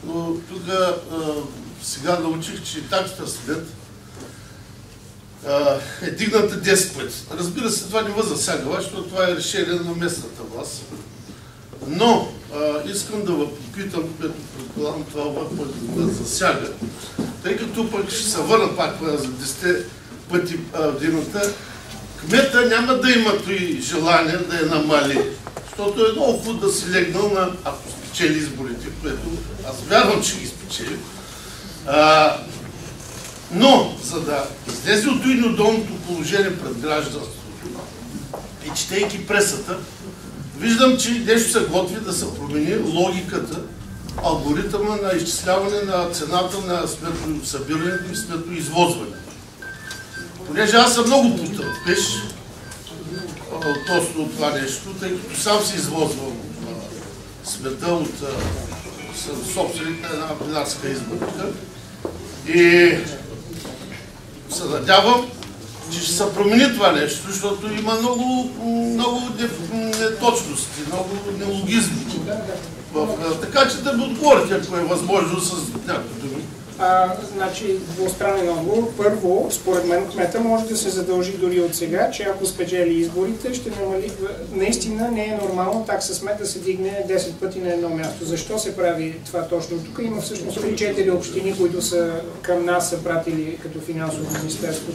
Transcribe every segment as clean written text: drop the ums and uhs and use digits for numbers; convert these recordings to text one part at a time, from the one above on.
но тук сега научих, че таксата след е дигната 10 пъти. Разбира се, това не ме засяга, защото това е решение на местната власт. Но искам да ви попитам, което предполагам това ме засяга, тъй като пък ще се върна пак за 10 пъти дигната, кмета няма да има и желание да я намали, защото е много хубаво да си легнал на, ако спечели изборите, което аз вярвам, че ги спечели. Но, за да излезе от неудобното положение пред гражданството и четейки пресата, виждам, че нещо се готви да се промени логиката, алгоритъма на изчисляване на цената на сметосъбирането и сметоизвозването. Понеже аз съм много потърпеш относно това нещо, тъй като сам се извозвам смета от собственик на една пинарска изборка и се надявам, че ще се промени това нещо, защото има много неточности, много нелогизми. Така че да ми отговорите, ако е възможно, с някакви думи. Значи, двустранен отговор. Първо, според мен кмета може да се задължи дори от сега, че ако спечели изборите, ще намали... Наистина не е нормално такса смет да се дигне 10 пъти на едно място. Защо се прави това точно тук? Има всъщност 3-4 общини, които са към нас са пратили като финансово министерство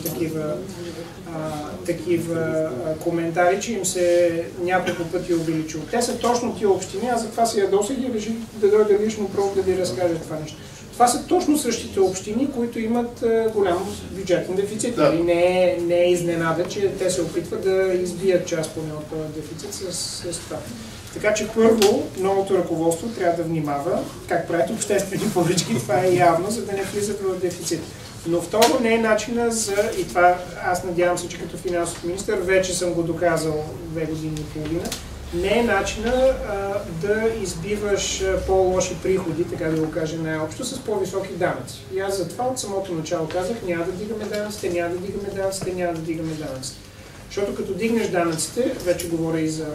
такива коментари, че им се няколко пъти увеличило. Те са точно тия общини, аз затова се ядосах и реших да дойда лично пробва да ви разкажа това нещо. Това са точно същите общини, които имат голям бюджетен дефицит. Да. Не е изненада, че те се опитват да избият част поне от този дефицит с това. Така че първо, новото ръководство трябва да внимава как правят обществени поръчки, това е явно, за да не влизат в дефицит. Но второ, не е начина за, и това аз надявам се, че като финансов министър вече съм го доказал 2 години и половина, не е начина да избиваш по-лоши приходи, така да го кажем най-общо, с по-високи данъци. И аз затова от самото начало казах, няма да дигаме данъците, няма да дигаме данъците, няма да дигаме данъците. Защото като дигнеш данъците, вече говоря и за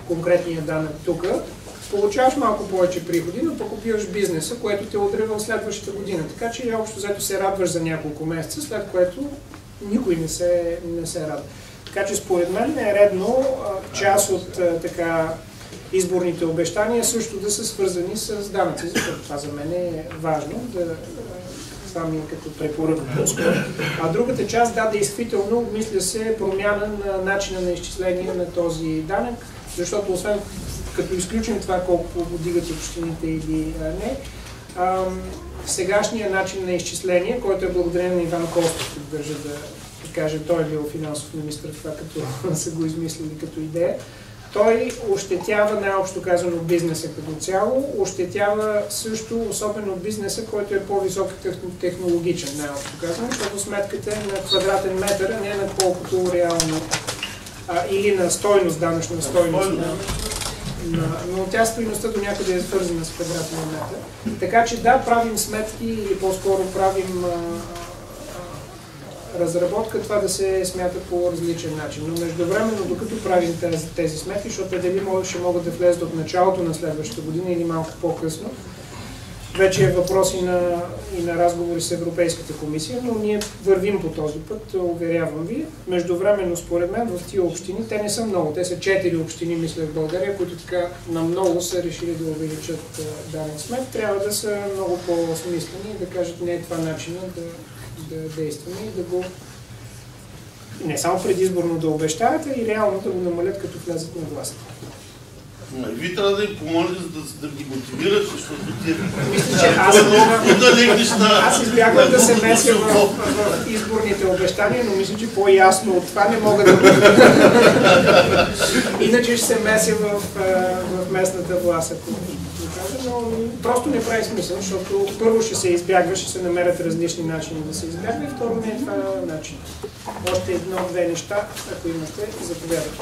конкретния данък тук, получаваш малко повече приходи, но пък убиваш бизнеса, което те удря в следващата година. Така че общо взето се радваш за няколко месеца, след което никой не се радва. Така че според мен е редно част от изборните обещания също да са свързани с данъци, защото това за мен е важно, това ми е като препоръка. А другата част, да, действително, мисля се промяна на начина на изчисление на този данък, защото освен като изключим това колко подигат общините или не, сегашният начин на изчисление, който е благодарение на Иван Костов, като държа да кажа, той е бил финансов министър, това като са го измислили като идея, той ощетява най-общо казано бизнеса като цяло, ощетява също особено бизнеса, който е по-високо технологичен най-общо казано, защото сметката е на квадратен метър, а не на колкото реално или на стойност, данъчна стойност. Но тя стойността до някъде е свързана с квадратния метър. Така че да, правим сметки или по-скоро правим разработка, това да се смята по различен начин. Но междувременно, докато правим тези сметки, защото дали ще могат да влезат от началото на следващата година или малко по-късно, вече е въпрос и на разговори с Европейската комисия, но ние вървим по този път, уверявам ви. Междувременно, според мен, в тия общини, те не са много, те са 4 общини, мисля, в България, които така на много са решили да увеличат данък смет. Трябва да са много по-смислени и да кажат, не е това начинът да действаме и да го не само предизборно да обещават, а и реално да го намалят, като влязат на власт. Вие трябва да им помолите да ги мотивират, защото ти мисля, че аз избягвам да се меся в изборните обещания, но мисля, че по-ясно от това не мога да иначе ще се меся в местната власт, но просто не прави смисъл, защото първо ще се избягва, ще се намерят различни начини да се избягва и второ не е това начин. Още едно-две неща, ако имате, заповядайте.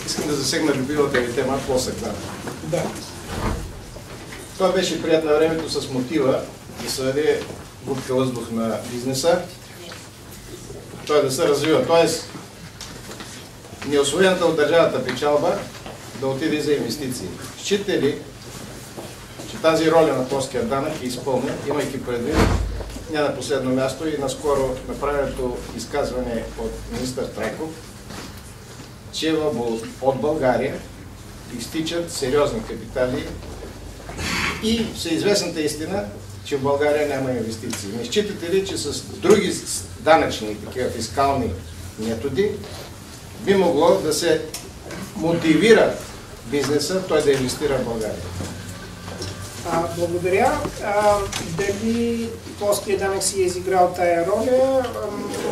Искам да засегна любимата ви тема ПОСък. Да. Това беше прият на времето с мотива да се даде глътка въздух на бизнеса, той да се развива. Тоест, неусвоената от държавата печалба да отиде за инвестиции. Считате ли, че тази роля на плоския данък е изпълнен, имайки предвид не на последно място и наскоро направеното изказване от министър Трайков, че от България изтичат сериозни капитали и всеизвестната истина, че в България няма инвестиции. Не считате ли, че с други данъчни такива фискални методи би могло да се мотивира бизнеса той да инвестира в България? Благодаря. Дали плоския данък си е изиграл тая роля?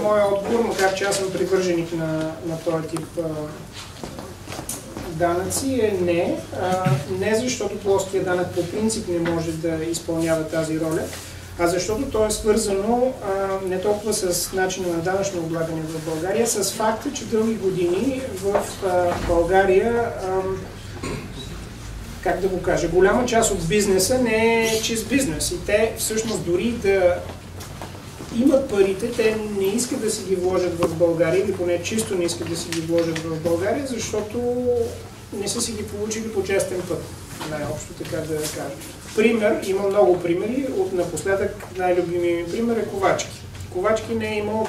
Моят отговор, макар че аз съм привърженик на този тип данъци, е не. Не защото плоския данък по принцип не може да изпълнява тази роля, а защото то е свързано не толкова с начина на данъчно облагане в България, с факта, че дълги години в България, как да го кажа, голяма част от бизнеса не е чист бизнес. И те всъщност дори да имат парите, те не искат да си ги вложат в България, или поне чисто не искат да си ги вложат в България, защото не са си ги получили по честен път. Най-общо така да кажа. Пример, има много примери, от напоследък най-любимият ми пример е Ковачки. Ковачки не е имал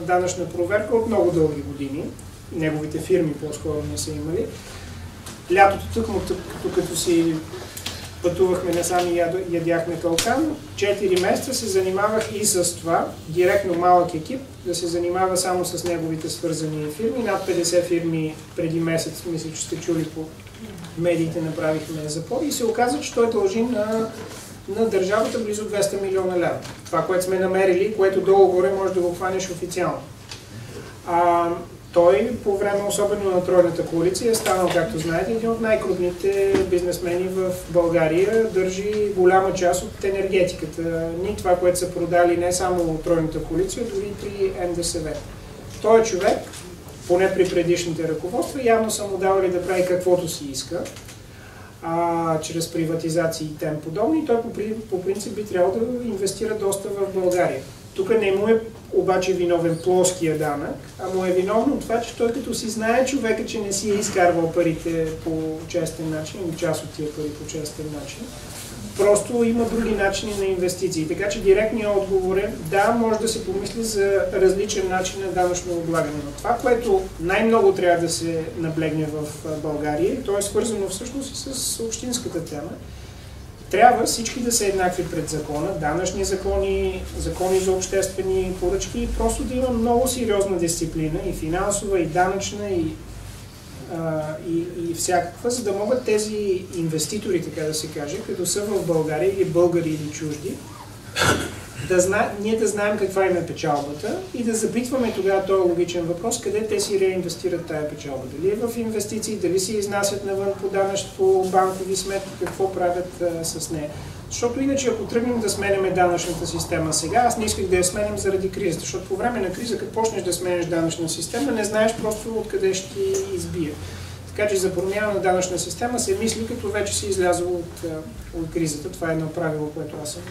данъчна проверка от много дълги години. Неговите фирми по-скоро не са имали. Лятото тъкмо, като си пътувахме насам и ядяхме калкан, 4 месеца се занимавах и с това, директно малък екип, да се занимава само с неговите свързани фирми. Над 50 фирми преди месец, мисля, че сте чули по медиите, направихме запор и се оказа, че той дължи на държавата близо 200 милиона лева. Това, което сме намерили, което долу-горе може да го хванеш официално. Той по време, особено на Тройната коалиция, е станал, както знаете, един от най-крупните бизнесмени в България, държи голяма част от енергетиката. Ни това, което са продали не само от Тройната коалиция, дори при НДСВ. Той е човек, поне при предишните ръководства, явно са му давали да прави каквото си иска, чрез приватизации и тем подобни. Той по принцип би трябвало да инвестира доста в България. Тук не му е обаче виновен плоския данък, а му е виновно това, че той като си знае човека, че не си е изкарвал парите по честен начин, или част от тия пари по честен начин. Просто има други начини на инвестиции. Така че директният отговор е да, може да се помисли за различен начин на данъчно облагане. Но това, което най-много трябва да се наблегне в България, то е свързано всъщност и с общинската тема, трябва всички да са еднакви пред закона, данъчни закони, закони за обществени поръчки и просто да има много сериозна дисциплина, и финансова, и данъчна, и всякаква, за да могат тези инвеститори, така да се каже, като са в България или българи или чужди, ние да знаем каква им е печалбата и да запитваме тогава този логичен въпрос, къде те си реинвестират тая печалба. Дали е в инвестиции, дали си изнасят навън по банкови сметки, какво правят с нея. Защото иначе, ако тръгнем да сменяме данъчната система сега, аз не исках да я сменям заради кризата, защото по време на криза, като почнеш да сменяш данъчна система, не знаеш просто откъде ще ти избие. Така че за промяна на данъчна система се мисли, като вече си излязъл от кризата. Това е едно правило, което аз съм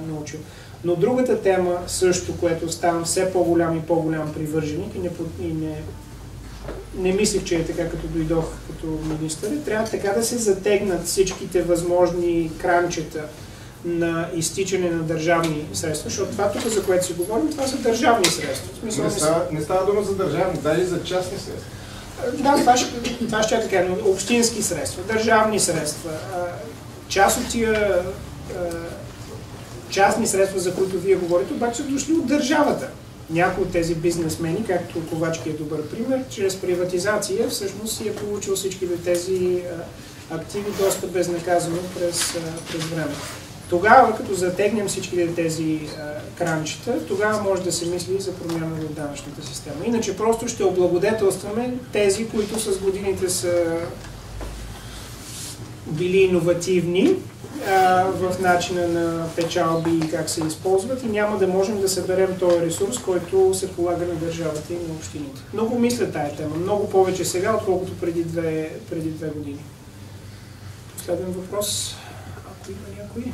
научил. Но другата тема също, което ставам все по-голям и по-голям привърженик и не мислих, че е така, като дойдох като министър, трябва така да се затегнат всичките възможни кранчета на изтичане на държавни средства, защото това тук, за което си говорим, това са държавни средства. Не става дума за държавни, даже за частни средства. Да, това ще е така, но общински средства, държавни средства. Част от тия частни средства, за които вие говорите, обаче са дошли от държавата. Някои от тези бизнесмени, както Ковачки е добър пример, чрез приватизация всъщност си е получил всички тези активи доста безнаказано през време. Тогава, като затегнем всички тези кранчета, тогава може да се мисли за промяна в данъчната система. Иначе просто ще облагодетелстваме тези, които с годините са били иновативни в начина на печалби и как се използват и няма да можем да съберем този ресурс, който се полага на държавата и на общините. Много мисля тая тема, много повече сега, отколкото преди две години. Последен въпрос, ако има някой.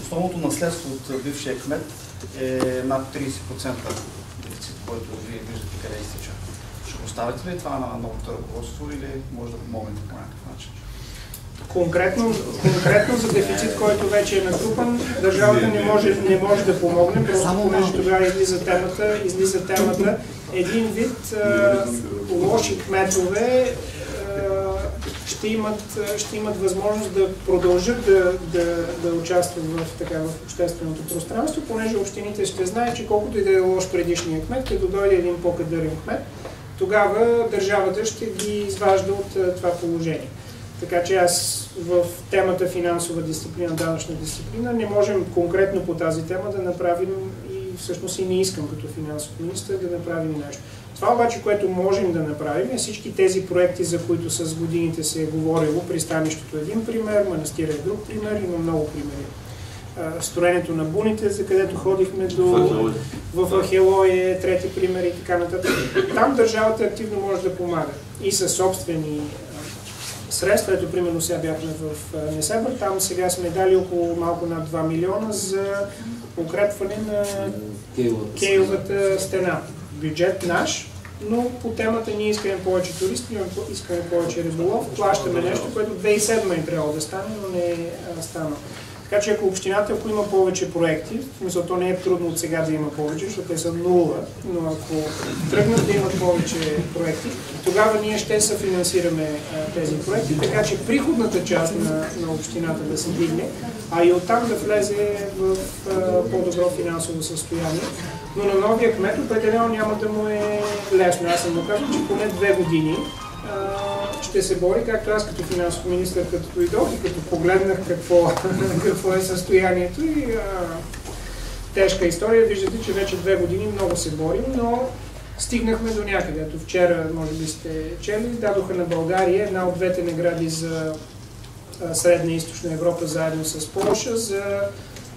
Основното наследство от бившия кмет е над 30% дефицит, който вие виждате къде изтича. оставите ли това на новото ръководство или може да помогнете по някакъв начин? Конкретно за дефицит, който вече е натрупан, държавата не може да помогне, просто понеже тогава излиза темата един вид лоши кметове ще имат възможност да продължат да участват в общественото пространство, понеже общините ще знаят, че колкото и да е лош предишния кмет, като дойде един по-кадърен кмет, тогава държавата ще ги изважда от това положение. Така че аз в темата финансова дисциплина, данъчна дисциплина не можем конкретно по тази тема да направим и всъщност и не искам като финансов министър да направим нещо. Това обаче, което можем да направим е всички тези проекти, за които с годините се е говорило, пристанището е един пример, манастира е друг пример, има много примери. Строенето на буните, за където ходихме в Ахелой е трети пример и така нататък. Там държавата активно може да помага и със собствени средства. Ето, примерно сега бяхме в Несебър, там сега сме дали около малко над 2 милиона за укрепване на кейовата стена. Бюджет наш, но по темата ние искаме повече туристи, искаме повече риболов, плащаме нещо, което 2007 е трябвало да стане, но не е станало. Така че ако общината, ако има повече проекти, в смисъл то не е трудно от сега да има повече, защото те са нула, но ако тръгнат да имат повече проекти, тогава ние ще съфинансираме тези проекти, така че приходната част на общината да се дигне, а и оттам да влезе в по-добро финансово състояние. Но на новия кмет определено няма да му е лесно. Аз съм му казал, че поне 2 години ще се бори, както аз като финансов министър, като дойдох и като погледнах какво е състоянието и тежка история. Виждате, че вече 2 години много се борим, но стигнахме до някъде. Ето вчера, може би сте чели, дадоха на България една от двете награди за Средна и Източна Европа заедно с Полша за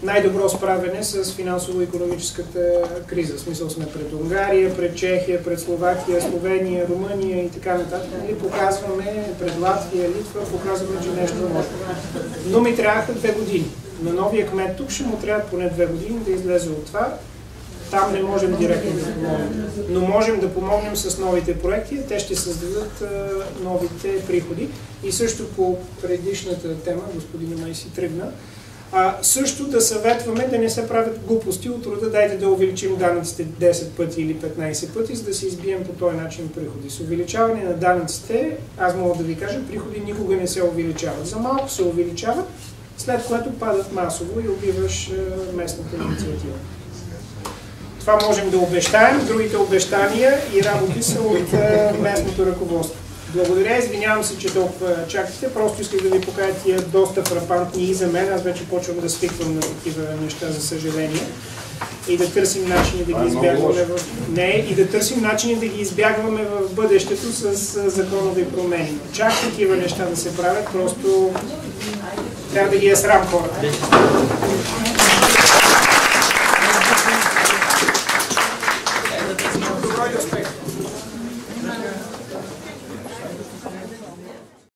най-добро справяне с финансово-икономическата криза. В смисъл сме пред Унгария, пред Чехия, пред Словакия, Словения, Румъния и така нататък. И показваме пред Латвия, Литва, показваме, че нещо може. Но ми трябваха 2 години. На новия кмет тук ще му трябва поне 2 години да излезе от това. Там не можем директно да помогнем. Но можем да помогнем с новите проекти, те ще създадат новите приходи. И също по предишната тема, господин Май си тръгна, също да съветваме да не се правят глупости от рода, дайте да увеличим данъците 10 пъти или 15 пъти, за да се избием по този начин приходи. С увеличаване на данъците, аз мога да ви кажа, приходи никога не се увеличават. За малко се увеличават, след което падат масово и убиваш местната инициатива. Това можем да обещаем, другите обещания и работи са от местното ръководство. Благодаря, извинявам се, че толкова чакате, просто исках да ви покажа тия доста фрапантни и за мен, аз вече почвам да свиквам на такива неща, за съжаление, и да търсим начини да ги избягваме в бъдещето с законови промени. Чак такива неща да се правят, просто трябва да ги е срам хората.